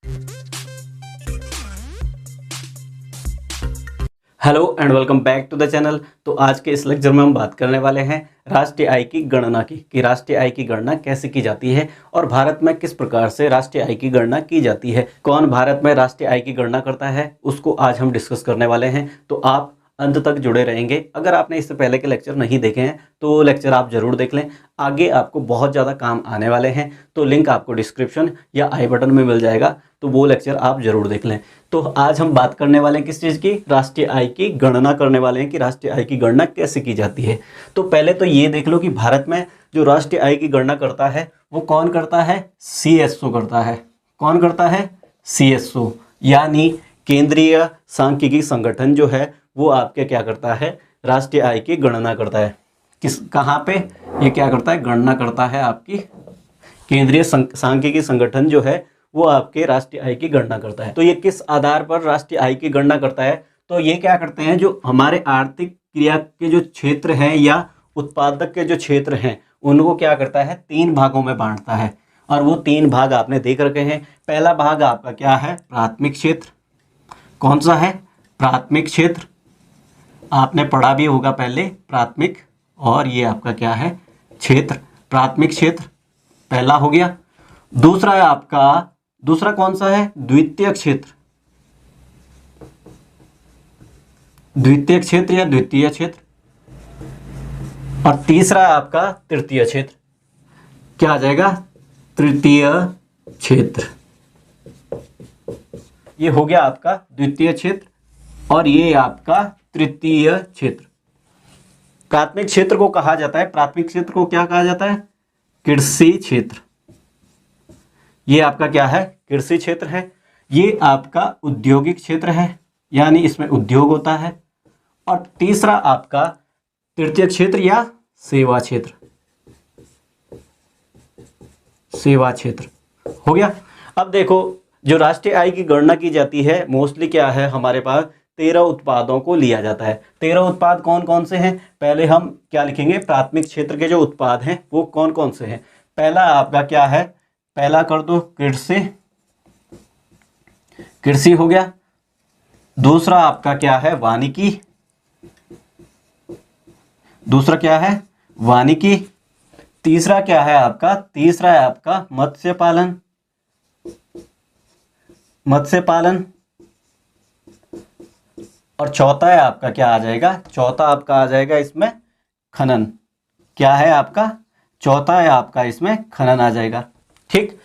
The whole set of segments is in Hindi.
Hello and welcome back to the channel. तो आज के इस लेक्चर में हम बात करने वाले हैं राष्ट्रीय आय की गणना की कि राष्ट्रीय आय की गणना कैसे की जाती है और भारत में किस प्रकार से राष्ट्रीय आय की गणना की जाती है, कौन भारत में राष्ट्रीय आय की गणना करता है, उसको आज हम डिस्कस करने वाले हैं। तो आप अंत तक जुड़े रहेंगे। अगर आपने इससे पहले के लेक्चर नहीं देखे हैं तो वो लेक्चर आप ज़रूर देख लें, आगे आपको बहुत ज़्यादा काम आने वाले हैं। तो लिंक आपको डिस्क्रिप्शन या आई बटन में मिल जाएगा, तो वो लेक्चर आप ज़रूर देख लें। तो आज हम बात करने वाले हैं किस चीज़ की, राष्ट्रीय आय की गणना करने वाले हैं कि राष्ट्रीय आय की गणना कैसे की जाती है। तो पहले तो ये देख लो कि भारत में जो राष्ट्रीय आय की गणना करता है वो कौन करता है, CSO करता है। कौन करता है, CSO, यानी केंद्रीय सांख्यिकी संगठन जो है वो आपके क्या करता है, राष्ट्रीय आय की गणना करता है। किस कहाँ पे ये क्या करता है, गणना करता है। आपकी केंद्रीय सांख्यिकी संगठन जो है वो आपके राष्ट्रीय आय की गणना करता है। तो ये किस आधार पर राष्ट्रीय आय की गणना करता है, तो ये क्या करते हैं, जो हमारे आर्थिक क्रिया के जो क्षेत्र हैं या उत्पादक के जो क्षेत्र हैं उनको क्या करता है, 3 भागों में बांटता है। और वो 3 भाग आपने देख रखे हैं। पहला भाग आपका क्या है, प्राथमिक क्षेत्र। कौन सा है, प्राथमिक क्षेत्र, आपने पढ़ा भी होगा पहले, प्राथमिक। और ये आपका क्या है, क्षेत्र, प्राथमिक क्षेत्र पहला हो गया। दूसरा है आपका, दूसरा कौन सा है, द्वितीय क्षेत्र। द्वितीय क्षेत्र या द्वितीय क्षेत्र। और तीसरा है आपका तृतीय क्षेत्र। क्या आ जाएगा, तृतीय क्षेत्र। ये हो गया आपका द्वितीय क्षेत्र और ये आपका तृतीय क्षेत्र। प्राथमिक क्षेत्र को कहा जाता है, प्राथमिक क्षेत्र को क्या कहा जाता है, कृषि क्षेत्र। ये आपका क्या है, कृषि क्षेत्र है। ये आपका औद्योगिक क्षेत्र है, यानी इसमें उद्योग होता है। और तीसरा आपका तृतीय क्षेत्र या सेवा क्षेत्र। सेवा क्षेत्र हो गया। अब देखो, जो राष्ट्रीय आय की गणना की जाती है मोस्टली क्या है, हमारे पास 13 उत्पादों को लिया जाता है। 13 उत्पाद कौन कौन से हैं, पहले हम क्या लिखेंगे, प्राथमिक क्षेत्र के जो उत्पाद हैं वो कौन कौन से हैं। पहला आपका क्या है, पहला कर दो कृषि, कृषि हो गया। दूसरा आपका क्या है, वानिकी। दूसरा क्या है, वानिकी। तीसरा क्या है आपका, तीसरा है आपका मत्स्य पालन। मत्स्य पालन। और चौथा है आपका क्या आ जाएगा, चौथा आपका आ जाएगा इसमें खनन। क्या है आपका, चौथा है आपका इसमें खनन आ जाएगा। ठीक।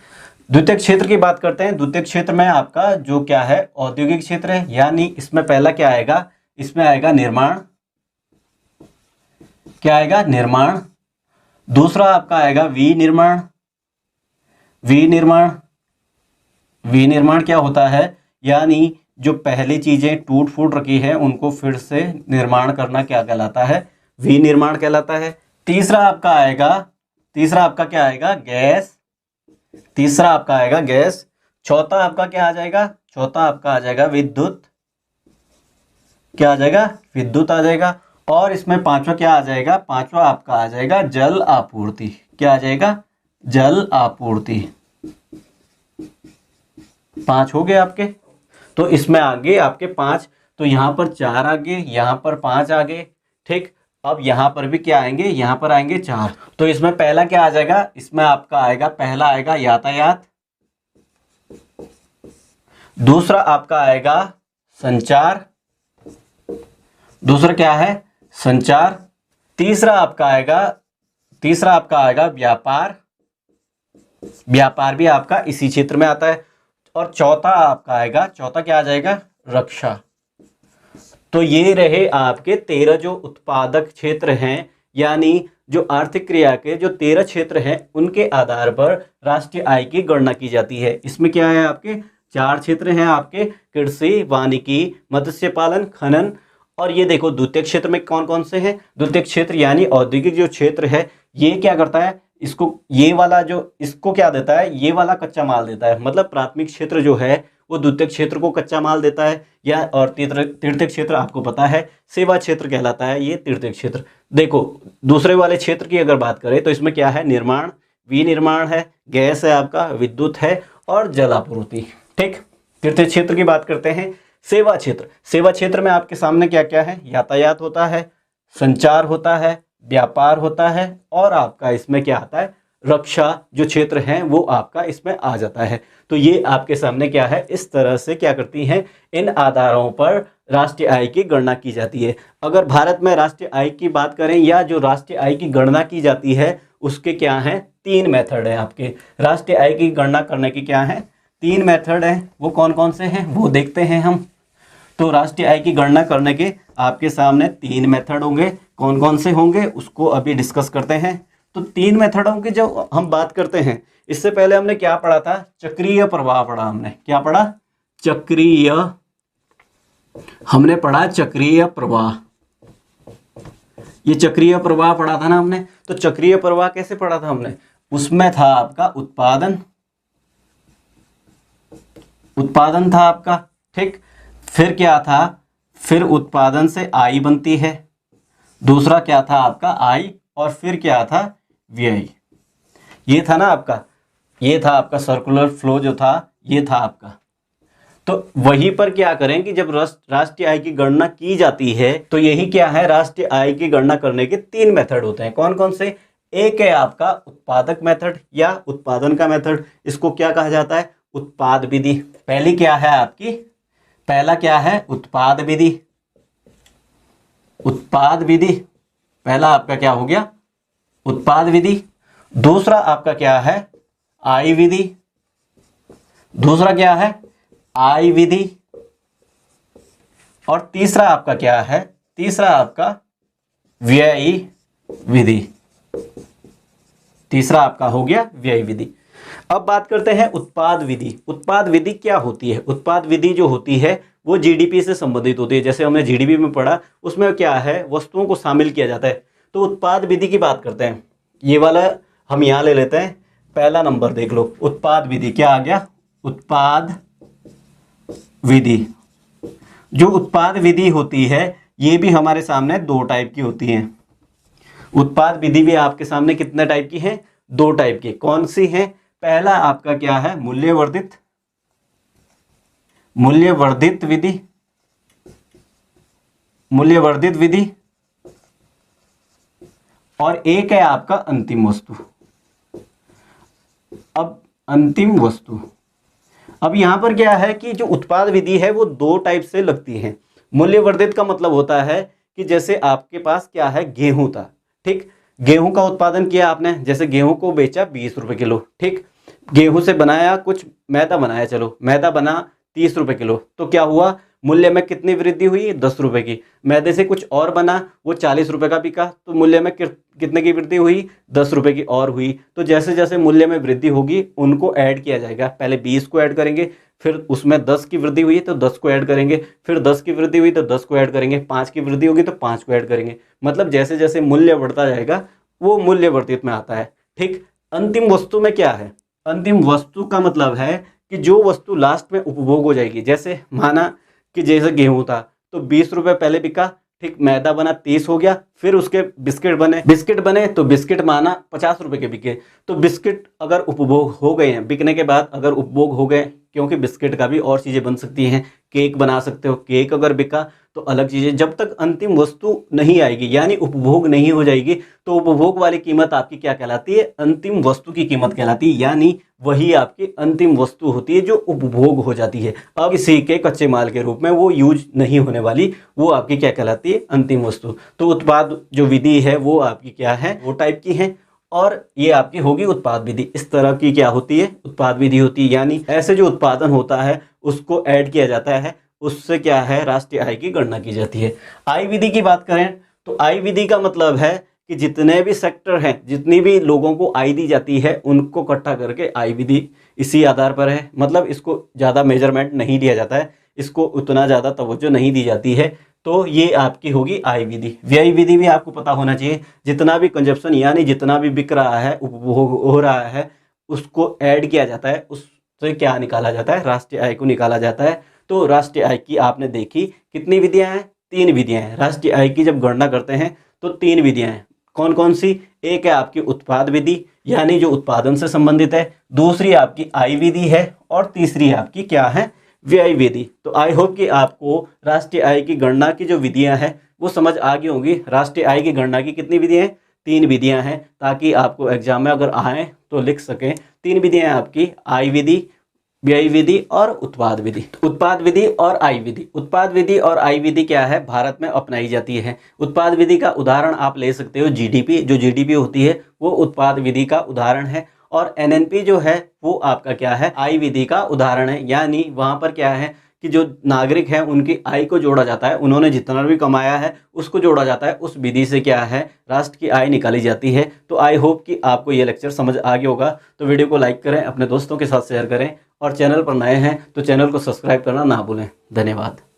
द्वितीय क्षेत्र की बात करते हैं। द्वितीय क्षेत्र में आपका जो क्या है, औद्योगिक क्षेत्र है, यानी इसमें पहला क्या आएगा, इसमें आएगा निर्माण। क्या आएगा, निर्माण। दूसरा आपका आएगा विनिर्माण। विनिर्माण, विनिर्माण क्या होता है, यानी जो पहली चीजें टूट फूट रखी है उनको फिर से निर्माण करना क्या कहलाता है, विनिर्माण कहलाता है। तीसरा आपका आएगा, तीसरा आपका क्या आएगा, गैस। तीसरा आपका आएगा गैस। चौथा आपका क्या आ जाएगा, चौथा आपका आ जाएगा विद्युत। क्या आ जाएगा, विद्युत आ जाएगा। और इसमें पांचवा क्या आ जाएगा, पांचवा आपका आ जाएगा जल आपूर्ति। क्या आ जाएगा, जल आपूर्ति। 5 हो गए आपके। तो इसमें आगे आपके 5, तो यहाँ पर 4 आगे, यहाँ पर 5 आगे। ठीक। अब यहाँ पर भी क्या आएंगे, यहाँ पर आएंगे 4। तो इसमें पहला क्या आ जाएगा, इसमें आपका आएगा, पहला आएगा यातायात। दूसरा आपका आएगा संचार। दूसरा क्या है, संचार। तीसरा आपका आएगा, तीसरा आपका आएगा व्यापार। व्यापार भी आपका इसी क्षेत्र में आता है। और चौथा आपका आएगा, चौथा क्या आ जाएगा, रक्षा। तो ये रहे आपके 13 जो उत्पादक क्षेत्र हैं, यानी जो आर्थिक क्रिया के जो 13 क्षेत्र हैं उनके आधार पर राष्ट्रीय आय की गणना की जाती है। इसमें क्या है, आपके 4 क्षेत्र हैं आपके, कृषि, वानिकी, मत्स्य पालन, खनन। और ये देखो द्वितीय क्षेत्र में कौन कौन से हैं, द्वितीय क्षेत्र यानी औद्योगिक जो क्षेत्र है, ये क्या करता है, इसको ये वाला जो इसको क्या देता है, ये वाला कच्चा माल देता है। मतलब प्राथमिक क्षेत्र जो है वो द्वितीय क्षेत्र को कच्चा माल देता है, या और तृतीय क्षेत्र आपको पता है सेवा क्षेत्र कहलाता है, ये तृतीय क्षेत्र। देखो दूसरे वाले क्षेत्र की अगर बात करें तो इसमें क्या है, निर्माण, विनिर्माण है, गैस है आपका, विद्युत है और जल आपूर्ति। ठीक, तृतीय क्षेत्र की बात करते हैं, सेवा क्षेत्र। सेवा क्षेत्र में आपके सामने क्या क्या है, यातायात होता है, संचार होता है, व्यापार होता है, और आपका इसमें क्या आता है, रक्षा जो क्षेत्र है वो आपका इसमें आ जाता है। तो ये आपके सामने क्या है, इस तरह से क्या करती हैं, इन आधारों पर राष्ट्रीय आय की गणना की जाती है। अगर भारत में राष्ट्रीय आय की बात करें या जो राष्ट्रीय आय की गणना की जाती है उसके क्या हैं, 3 मेथड है आपके। राष्ट्रीय आय की गणना करने की क्या है, 3 मेथड हैं। वो कौन कौन से हैं वो देखते हैं हम। तो राष्ट्रीय आय की गणना करने के आपके सामने 3 मेथड होंगे। कौन कौन से होंगे उसको अभी डिस्कस करते हैं। तो 3 मेथडों की जो हम बात करते हैं, इससे पहले हमने क्या पढ़ा था, चक्रीय प्रवाह पढ़ा। हमने क्या पढ़ा, चक्रीय, हमने पढ़ा चक्रीय प्रवाह। ये चक्रीय प्रवाह पढ़ा था ना हमने। तो चक्रीय प्रवाह कैसे पढ़ा था हमने, उसमें था आपका उत्पादन, उत्पादन था आपका, ठीक। फिर क्या था, फिर उत्पादन से आय बनती है। दूसरा क्या था आपका, आय, और फिर क्या था, व्यय। ये था ना आपका, ये था आपका सर्कुलर फ्लो जो था, ये था आपका। तो वहीं पर क्या करें कि जब राष्ट्रीय आय की गणना की जाती है तो यही क्या है, राष्ट्रीय आय की गणना करने के 3 मेथड होते हैं। कौन कौन से, एक है आपका उत्पादक मेथड या उत्पादन का मेथड, इसको क्या कहा जाता है, उत्पाद विधि। पहली क्या है आपकी, पहला क्या है, उत्पाद विधि। उत्पाद विधि पहला आपका क्या हो गया, उत्पाद विधि। दूसरा आपका क्या है, आय विधि। दूसरा क्या है, आय विधि। और तीसरा आपका क्या है, तीसरा आपका व्यय विधि। तीसरा आपका हो गया व्यय विधि। अब बात करते हैं उत्पाद विधि। उत्पाद विधि क्या होती है, उत्पाद विधि जो होती है वो जीडीपी से संबंधित होती है। जैसे हमने जीडीपी में पढ़ा, उसमें क्या है, वस्तुओं को शामिल किया जाता है। तो उत्पाद विधि की बात करते हैं, ये वाला हम यहाँ ले लेते हैं, पहला नंबर देख लो, उत्पाद विधि क्या आ गया, उत्पाद विधि। जो उत्पाद विधि होती है ये भी हमारे सामने 2 टाइप की होती हैं। उत्पाद विधि भी आपके सामने कितने टाइप की है, 2 टाइप की। कौन सी है, पहला आपका क्या है, मूल्यवर्धित, मूल्यवर्धित विधि, मूल्यवर्धित विधि। और एक है आपका अंतिम वस्तु। अब अंतिम वस्तु, अब यहां पर क्या है कि जो उत्पाद विधि है वो 2 टाइप से लगती है। मूल्यवर्धित का मतलब होता है कि जैसे आपके पास क्या है, गेहूं था, ठीक, गेहूं का उत्पादन किया आपने, जैसे गेहूं को बेचा 20 रुपए किलो, ठीक, गेहूं से बनाया कुछ मैदा बनाया, चलो मैदा बना 30 रुपए किलो, तो क्या हुआ, मूल्य में कितनी वृद्धि हुई, 10 रुपए की। मैदे से कुछ और बना, वो 40 रुपए का बिका, तो मूल्य में कितने की वृद्धि हुई, 10 रुपए की और हुई। तो जैसे जैसे मूल्य में वृद्धि होगी उनको ऐड किया जाएगा। पहले 20 को ऐड करेंगे, फिर उसमें 10 की वृद्धि हुई तो 10 को ऐड करेंगे, फिर 10 की वृद्धि हुई तो 10 को ऐड करेंगे, 5 की वृद्धि होगी तो 5 को ऐड करेंगे। मतलब जैसे जैसे मूल्य बढ़ता जाएगा वो मूल्यवर्धित में आता है, ठीक। अंतिम वस्तु में क्या है, अंतिम वस्तु का मतलब है कि जो वस्तु लास्ट में उपभोग हो जाएगी। जैसे माना कि जैसे गेहूं था तो 20 रुपए पहले बिका, ठीक, मैदा बना 30 हो गया, फिर उसके बिस्किट बने तो बिस्किट माना 50 रुपए के बिके। तो बिस्किट अगर उपभोग हो गए हैं, बिकने के बाद अगर उपभोग हो गए, क्योंकि बिस्किट का भी और चीज़ें बन सकती हैं, केक बना सकते हो, केक अगर बिका तो अलग चीज़ें। जब तक अंतिम वस्तु नहीं आएगी यानी उपभोग नहीं हो जाएगी तो उपभोग वाली कीमत आपकी क्या कहलाती है, अंतिम वस्तु की कीमत कहलाती है। यानी वही आपकी अंतिम वस्तु होती है जो उपभोग हो जाती है। अब किसी के कच्चे माल के रूप में वो यूज नहीं होने वाली, वो आपकी क्या कहलाती है, अंतिम वस्तु। तो उत्पाद जो विधि है वो आपकी क्या है, वो टाइप की है, और ये आपकी होगी उत्पाद विधि। इस तरह की क्या होती है, उत्पाद विधि होती है। यानी ऐसे जो उत्पादन होता है उसको ऐड किया जाता है, उससे क्या है, राष्ट्रीय आय की गणना की जाती है। आय विधि की बात करें तो आय विधि का मतलब है कि जितने भी सेक्टर हैं, जितनी भी लोगों को आय दी जाती है उनको इकट्ठा करके आय विधि इसी आधार पर है। मतलब इसको ज़्यादा मेजरमेंट नहीं दिया जाता है, इसको उतना ज़्यादा तवज्जो नहीं दी जाती है। तो ये आपकी होगी आय विधि। व्यय विधि भी आपको पता होना चाहिए, जितना भी कंजप्शन यानी जितना भी बिक रहा है, उपभोग हो रहा है, उसको ऐड किया जाता है, उससे क्या निकाला जाता है, राष्ट्रीय आय को निकाला जाता है। तो राष्ट्रीय आय की आपने देखी कितनी विधियां हैं, 3 विधियां हैं। राष्ट्रीय आय की जब गणना करते हैं तो 3 विधियां हैं। कौन कौन सी? एक है आपकी उत्पाद विधि यानी जो उत्पादन से संबंधित है, दूसरी आपकी आय विधि है और तीसरी आपकी क्या है? व्यय विधि। तो आई होप कि आपको राष्ट्रीय आय की गणना की जो विधियां हैं वो समझ आ गई होंगी। राष्ट्रीय आय की गणना की कितनी विधियां हैं? 3 विधियां हैं, ताकि आपको एग्जाम में अगर आए तो लिख सकें। 3 विधियां हैं आपकी, आय विधि, व्यय विधि और उत्पाद विधि। उत्पाद विधि और आय विधि। उत्पाद विधि और आय विधि क्या है? भारत में अपनाई जाती है। उत्पाद विधि का उदाहरण आप ले सकते हो जीडीपी, जो जीडीपी होती है वो उत्पाद विधि का उदाहरण है। और एनएनपी जो है वो आपका क्या है? आय विधि का उदाहरण है। यानी वहां पर क्या है कि जो नागरिक हैं उनकी आय को जोड़ा जाता है, उन्होंने जितना भी कमाया है उसको जोड़ा जाता है, उस विधि से क्या है? राष्ट्र की आय निकाली जाती है। तो आई होप कि आपको ये लेक्चर समझ आ गया होगा। तो वीडियो को लाइक करें, अपने दोस्तों के साथ शेयर करें और चैनल पर नए हैं तो चैनल को सब्सक्राइब करना ना भूलें। धन्यवाद।